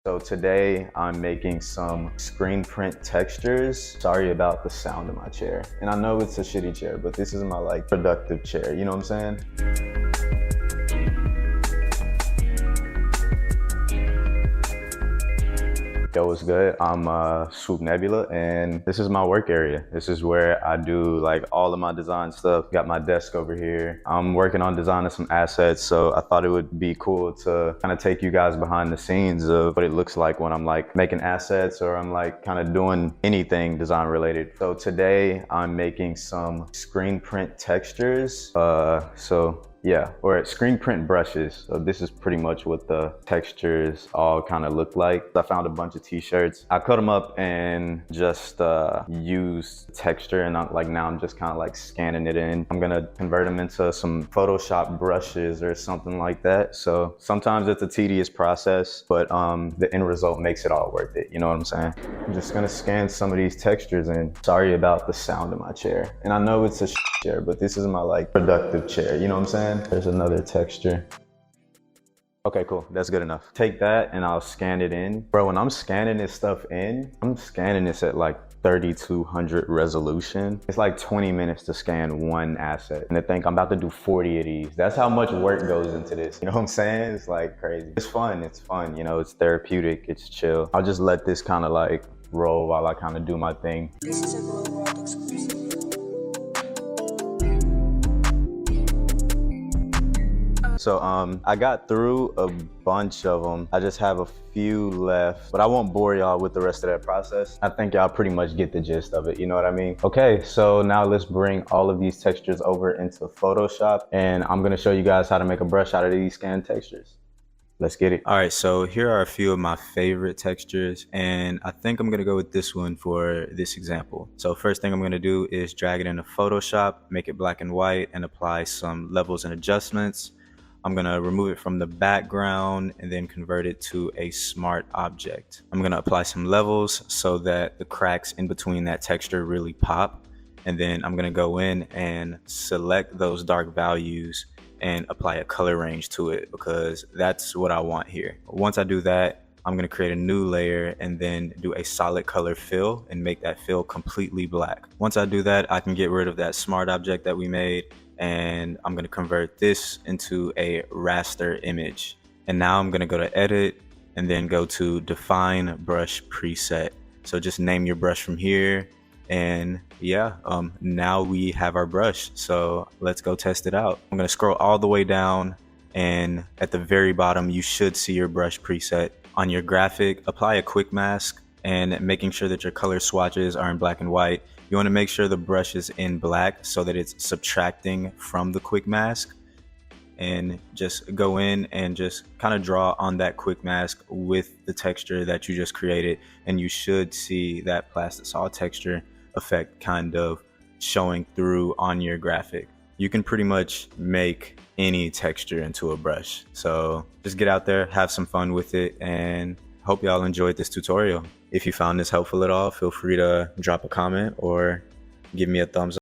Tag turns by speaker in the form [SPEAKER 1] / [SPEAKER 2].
[SPEAKER 1] So today I'm making some screen print textures. Sorry about the sound of my chair. And I know it's a shitty chair, but this is my productive chair, you know what I'm saying? Yo, what's good? I'm Swoop Nebula, and this is my work area. This is where I do all of my design stuff. Got my desk over here. I'm working on designing some assets, so I thought it would be cool to kind of take you guys behind the scenes of what it looks like when I'm making assets, or I'm kind of doing anything design related. So today I'm making some screen print textures. Or screen print brushes. So this is pretty much what the textures all kind of look like. I found a bunch of t-shirts. I cut them up and just used texture, and now I'm just kind of scanning it in. I'm gonna convert them into some Photoshop brushes or something like that. So sometimes it's a tedious process, but the end result makes it all worth it. You know what I'm saying? I'm just gonna scan some of these textures in. Sorry about the sound of my chair. And I know it's a chair, but this is my productive chair. You know what I'm saying? There's another texture. Okay, cool, that's good enough. Take that and I'll scan it in. Bro, when I'm scanning this stuff in, I'm scanning this at 3200 resolution. It's 20 minutes to scan one asset. And to think I'm about to do 40 of these. That's how much work goes into this. You know what I'm saying? It's crazy. It's fun, you know, it's therapeutic, it's chill. I'll just let this kind of roll while I kind of do my thing.
[SPEAKER 2] This is a world exclusive.
[SPEAKER 1] So I got through a bunch of them. I just have a few left, but I won't bore y'all with the rest of that process. I think y'all pretty much get the gist of it, you know what I mean? Okay, so now let's bring all of these textures over into Photoshop, and I'm gonna show you guys how to make a brush out of these scanned textures. Let's get it. All right, so here are a few of my favorite textures, and I think I'm gonna go with this one for this example. So first thing I'm gonna do is drag it into Photoshop, make it black and white, and apply some levels and adjustments. I'm gonna remove it from the background and then convert it to a smart object. I'm gonna apply some levels so that the cracks in between that texture really pop. And then I'm gonna go in and select those dark values and apply a color range to it, because that's what I want here. Once I do that, I'm gonna create a new layer and then do a solid color fill and make that fill completely black. Once I do that, I can get rid of that smart object that we made, and I'm gonna convert this into a raster image. And now I'm gonna go to edit and then go to define brush preset. So just name your brush from here, and yeah, now we have our brush. So let's go test it out. I'm gonna scroll all the way down, and at the very bottom you should see your brush preset. On your graphic, apply a quick mask, and making sure that your color swatches are in black and white. You want to make sure the brush is in black so that it's subtracting from the quick mask, and just go in and just kind of draw on that quick mask with the texture that you just created, and you should see that plastisol texture effect kind of showing through on your graphic. You can pretty much make any texture into a brush. So just get out there, have some fun with it, and hope y'all enjoyed this tutorial. If you found this helpful at all, feel free to drop a comment or give me a thumbs up.